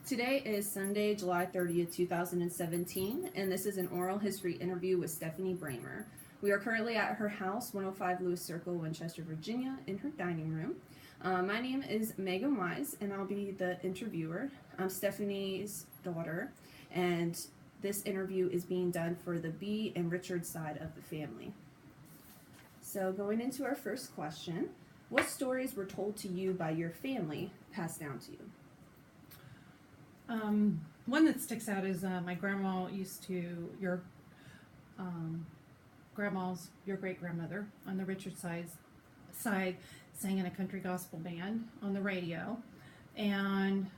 Today is Sunday, July 30th, 2017, and this is an oral history interview with Stephanie Bramer. We are currently at her house, 105 Lewis Circle, Winchester, Virginia, in her dining room. My name is Megan Wise, and I'll be the interviewer. I'm Stephanie's daughter, and this interview is being done for the B and Richard side of the family. So going into our first question, what stories were told to you by your family passed down to you? One that sticks out is my grandma used to, your great-grandmother on the Richard side sang in a country gospel band on the radio, and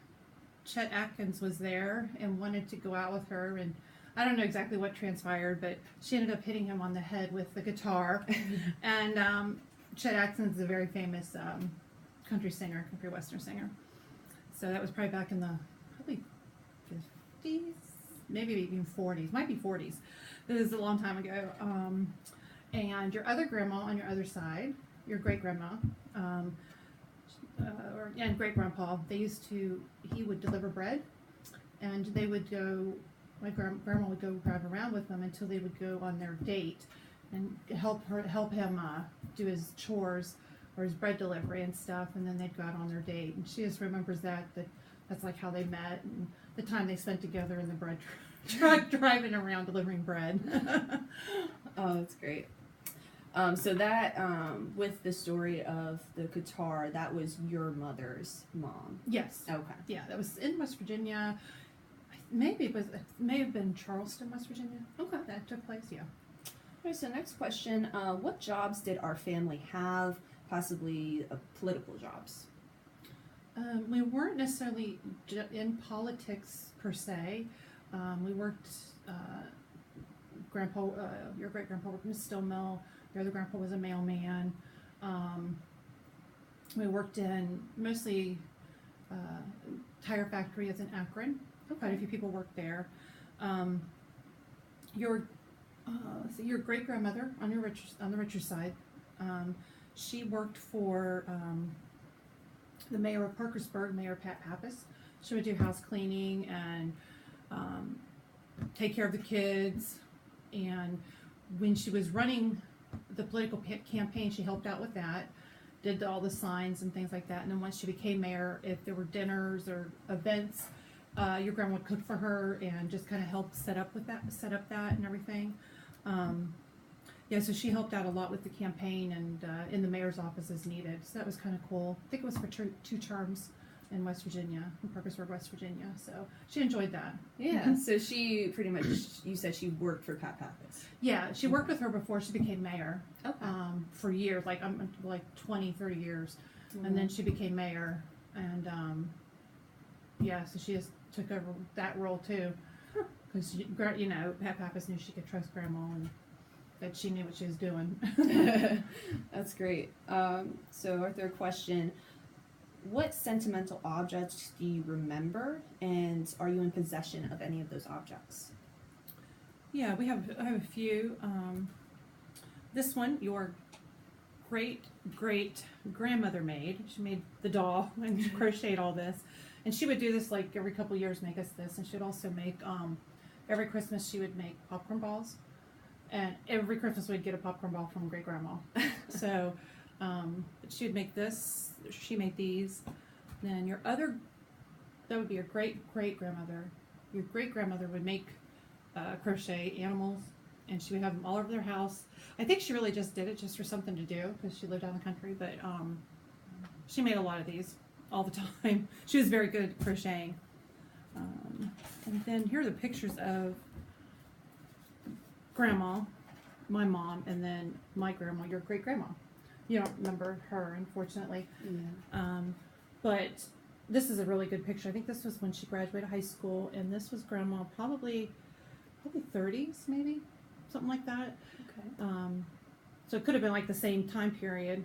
Chet Atkins was there and wanted to go out with her, and I don't know exactly what transpired, but she ended up hitting him on the head with the guitar. And Chet Atkins is a very famous country western singer. So that was probably back in the 50s, maybe even 40s, might be 40s. This is a long time ago. And your other grandma on your other side, your great-grandma, and great-grandpa, he would deliver bread, and they would go, my grandma would go drive around with them until they would go on their date and help him do his chores or his bread delivery and stuff, and then they'd go out on their date. And she just remembers that's like how they met and the time they spent together in the bread truck driving around delivering bread. Oh, that's great. So that, with the story of the guitar, that was your mother's mom? Yes. Okay. Yeah, that was in West Virginia. It may have been Charleston, West Virginia. Okay. That took place, yeah. Okay, so next question, what jobs did our family have, possibly political jobs? We weren't necessarily in politics per se. We worked, your great-grandpa worked in a steel mill. Your other grandpa was a mailman. We worked in mostly tire factory as in Akron. Okay. Quite a few people worked there. Your great-grandmother on the Richard side, she worked for the mayor of Parkersburg, Mayor Pat Pappas. She would do house cleaning and take care of the kids. And when she was running the political campaign, she helped out with that, did all the signs and things like that. And then once she became mayor, if there were dinners or events, your grandma would cook for her and just kind of help set up that and everything. Yeah, so she helped out a lot with the campaign and in the mayor's office as needed. So that was kind of cool. I think it was for 2 terms in West Virginia, in Parkersburg, West Virginia. So she enjoyed that. Yeah, so she pretty much, you said she worked for Pat Pappas. Yeah, she worked with her before she became mayor. Okay. For years, like 20, 30 years. Mm-hmm. And then she became mayor. And yeah, so she just took over that role too. Because, Pat Pappas knew she could trust Grandma and that she knew what she was doing. That's great. So our third question, what sentimental objects do you remember, and are you in possession of any of those objects? Yeah, I have a few. This one, your great-grandmother made. She made the doll and she crocheted all this. And she would do this like every couple of years, make us this. And she would also make, every Christmas she would make popcorn balls. And every Christmas we'd get a popcorn ball from great grandma. So she would make this. She made these. Then that would be your great grandmother. Your great grandmother would make crochet animals, and she would have them all over their house. I think she really just did it just for something to do because she lived out in the country. But she made a lot of these all the time. She was very good at crocheting. And then here are the pictures of Grandma, my mom, and then my grandma, your great grandma. You don't remember her, unfortunately. Yeah. But this is a really good picture. I think this was when she graduated high school, and this was Grandma, probably 30s, maybe, something like that. Okay. So it could have been like the same time period,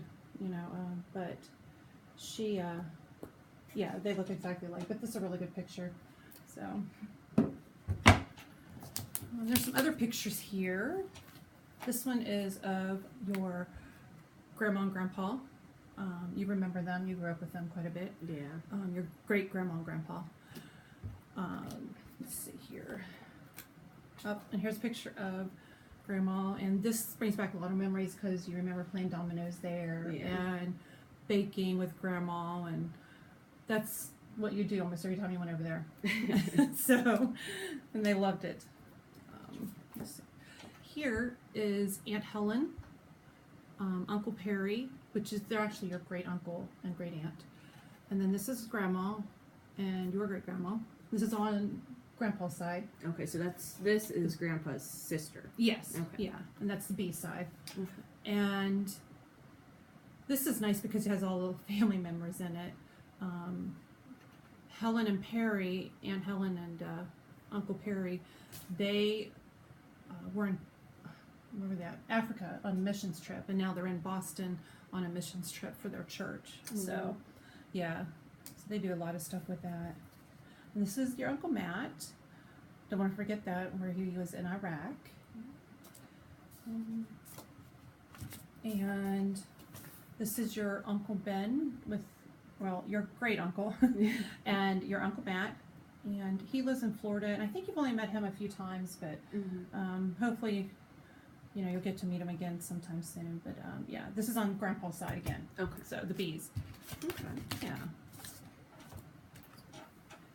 but she, yeah, they look exactly like. But this is a really good picture. So. There's some other pictures here. This one is of your grandma and grandpa. You remember them. You grew up with them quite a bit. Yeah. Your great grandma and grandpa. Let's see here. Oh, and here's a picture of Grandma, and this brings back a lot of memories because you remember playing dominoes there and baking with Grandma, and that's what you do almost every time you went over there. So, and they loved it. Let's see. Here is Aunt Helen, Uncle Perry, which is they're actually your great uncle and great aunt, and then this is Grandma and your great grandma. This is on Grandpa's side. Okay, so this is Grandpa's sister. Yes. Okay. Yeah, and that's the B side. Okay. And this is nice because it has all the family members in it. Helen and Perry, Aunt Helen and Uncle Perry, they were in where were they at? Africa on a missions trip, and now they're in Boston on a missions trip for their church. So, yeah, so they do a lot of stuff with that. And this is your Uncle Matt. Don't want to forget that, where he was in Iraq. And this is your Uncle Ben with, well, your great uncle and your Uncle Matt. And he lives in Florida, and I think you've only met him a few times, but hopefully, you know, you'll get to meet him again sometime soon. But yeah, this is on Grandpa's side again. Okay. So the B's. Okay. Yeah.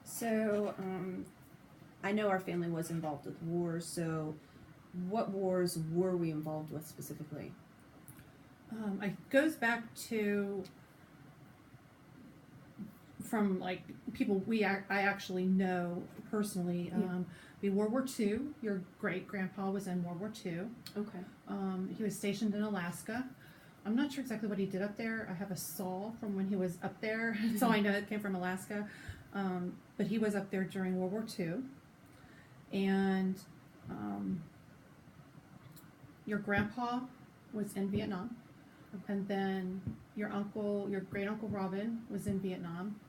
So, I know our family was involved with wars, so what wars were we involved with specifically? It goes back to from like people I actually know personally. World War II. Your great grandpa was in World War II. Okay. He was stationed in Alaska. I'm not sure exactly what he did up there. I have a saw from when he was up there, so I know it came from Alaska. But he was up there during World War II. And your grandpa was in Vietnam. And then your great uncle Robin was in Vietnam.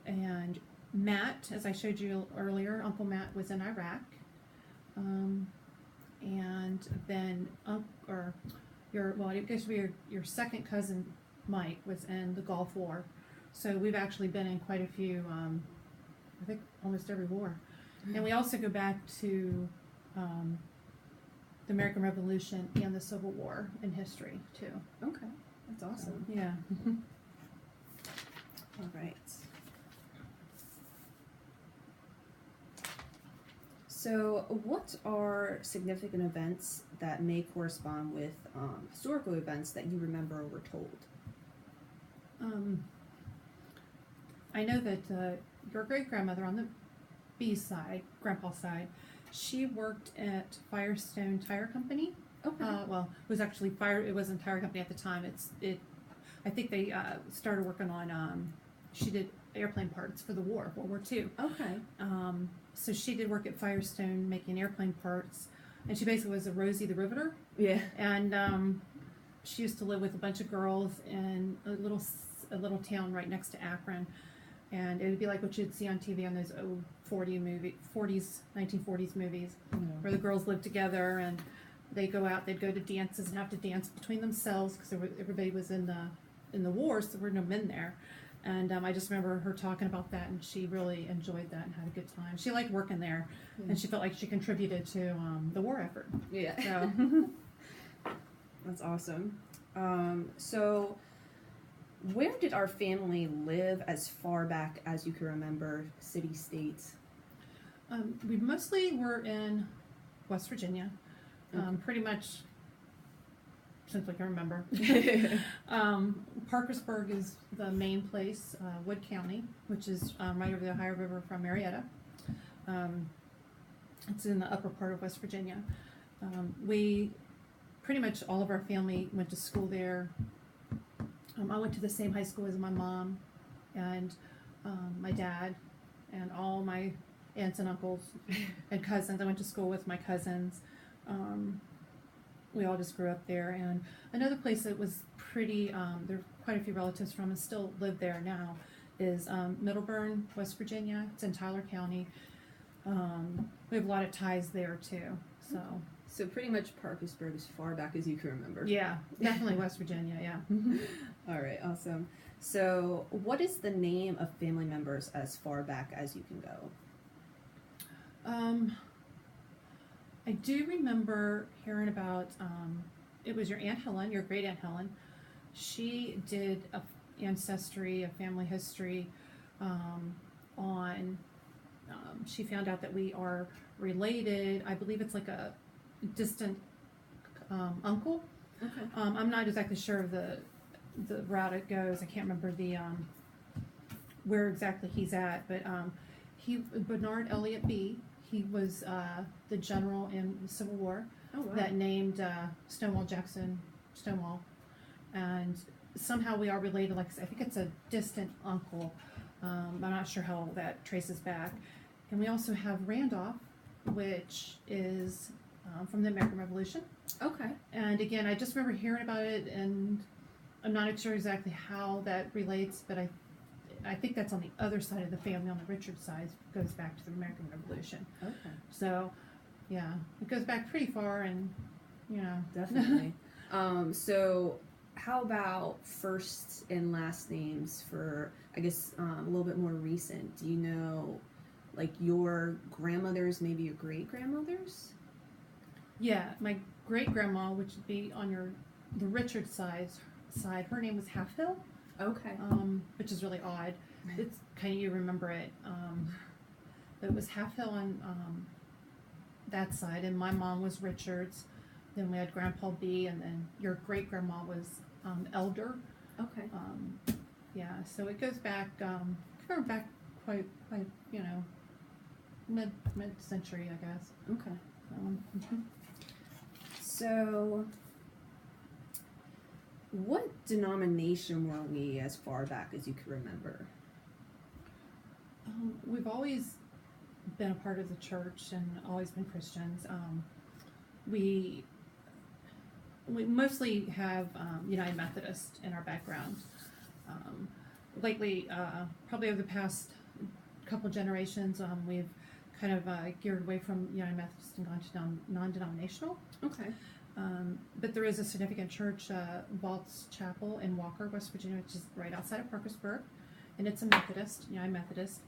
And Matt, as I showed you earlier, Uncle Matt was in Iraq. And then I guess your second cousin Mike was in the Gulf War. So we've actually been in quite a few, I think almost every war. And we also go back to the American Revolution and the Civil War in history too. Okay, that's awesome. Yeah. All right. So, what are significant events that may correspond with historical events that you remember or were told? I know that your great grandmother on the B side, Grandpa's side, she worked at Firestone Tire Company. Okay. Well, it was actually it wasn't Tire Company at the time. I think they started working on. She did airplane parts for the war, World War II. Okay. So she did work at Firestone making airplane parts, and she basically was a Rosie the Riveter. Yeah. And she used to live with a bunch of girls in a little town right next to Akron. And it would be like what you'd see on TV on those 1940s movies, where the girls live together and they'd go to dances and have to dance between themselves because everybody was in the war, so there were no men there. And I just remember her talking about that, and she really enjoyed that and had a good time. She liked working there, and she felt like she contributed to the war effort. Yeah. So That's awesome. So, where did our family live as far back as you can remember, city, states? We mostly were in West Virginia, pretty much since I can remember. Parkersburg is the main place, Wood County, which is right over the Ohio River from Marietta. It's in the upper part of West Virginia. We pretty much all of our family went to school there. I went to the same high school as my mom and my dad and all my aunts and uncles and cousins. I went to school with my cousins. We all just grew up there. And another place that was pretty, there are quite a few relatives from and still live there now, is Middleburn, West Virginia. It's in Tyler County. We have a lot of ties there too. So pretty much Parkersburg as far back as you can remember. Yeah, definitely West Virginia, yeah. All right, awesome. So, what is the name of family members as far back as you can go? I do remember hearing about, it was your Aunt Helen, your great Aunt Helen. She did a family history, on, she found out that we are related. I believe it's like a distant, uncle. Okay. I'm not exactly sure of the route it goes. I can't remember where exactly he's at, but Bernard Elliott B. He was the general in the Civil War Oh wow. that named Stonewall Jackson Stonewall, and somehow we are related. Like I said, I think it's a distant uncle. I'm not sure how that traces back. And we also have Randolph, which is from the American Revolution. Okay. And again, I just remember hearing about it, and I'm not sure exactly how that relates, but I think that's on the other side of the family, on the Richard side, goes back to the American Revolution. Okay. So, yeah, it goes back pretty far, and Definitely. So, how about first and last names for, I guess, a little bit more recent? Do you know, like, your grandmothers, maybe your great grandmothers? Yeah, my great grandma, which would be on the Richard side, her name was Halfhill, Okay. which is really odd. It's kind of, you remember it. But it was Halfhill on that side, and my mom was Richards. Then we had Grandpa B, and then your great grandma was Elder. Okay. Yeah, so it goes back, back quite, mid century, I guess. Okay. Mhm. So, what denomination were we as far back as you can remember? We've always been a part of the church and always been Christians. We mostly have United Methodist in our background. Lately, probably over the past couple generations, we've kind of geared away from United Methodist and gone to non-denominational. Okay. But there is a significant church, Waltz Chapel in Walker, West Virginia, which is right outside of Parkersburg, and it's a Methodist, United Methodist.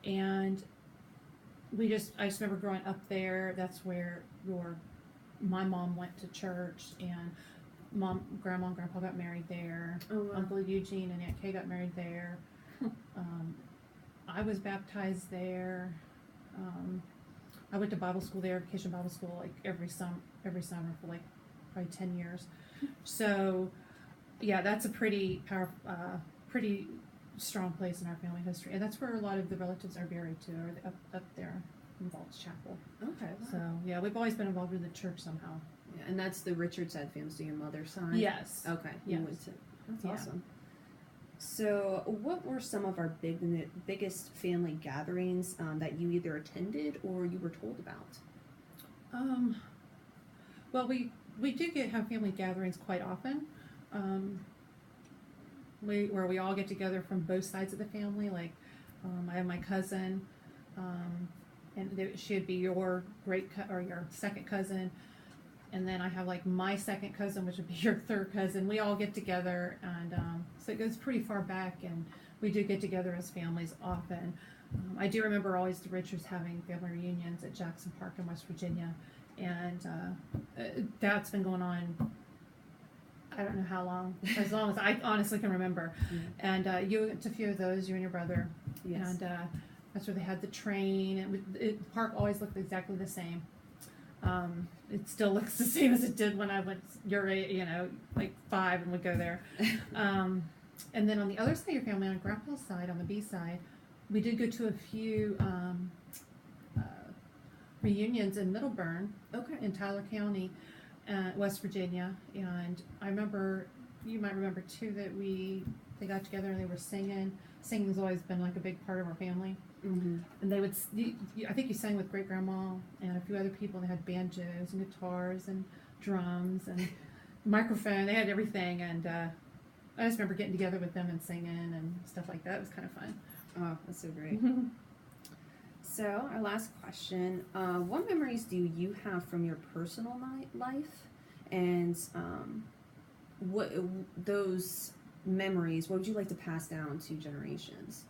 And I just remember growing up there. That's where my mom went to church, and grandma and grandpa got married there. Oh, wow. Uncle Eugene and Aunt Kay got married there. I was baptized there. I went to Bible school there, vacation Bible school, like every summer for like probably 10 years. So, yeah, that's a pretty powerful, pretty strong place in our family history, and that's where a lot of the relatives are buried too, or up there in Waltz Chapel. Okay. Wow. So, yeah, we've always been involved with the church somehow. Yeah, and that's the Richard side family, so your mother's side? Yes. Okay. Yes. You went to, that's Yeah. awesome. So, what were some of our biggest family gatherings that you either attended or you were told about? Well, we do have family gatherings quite often. Where we all get together from both sides of the family. Like, I have my cousin, and she'd be your or your second cousin, and then I have like my second cousin, which would be your third cousin. We all get together, and so it goes pretty far back, and we do get together as families often. I do remember always the Richards having family reunions at Jackson Park in West Virginia, and that's been going on, I don't know how long, as long as I honestly can remember. And you went to a few of those, you and your brother. Yes. And that's where they had the train. The park always looked exactly the same. It still looks the same as it did when I went your age, like 5 and would go there. And then on the other side of your family, on Grandpa's side, on the B side, we did go to a few reunions in Middleburn, in Tyler County, West Virginia. And I remember, you might remember too, that they got together and they were singing. Singing's always been like a big part of our family. Mm-hmm. And they would, I think you sang with great grandma and a few other people. They had banjos and guitars and drums and microphone. They had everything. And I just remember getting together with them and singing and stuff like that. It was kind of fun. Oh, that's so great. So, our last question. What memories do you have from your personal life? And what those memories, what would you like to pass down to generations?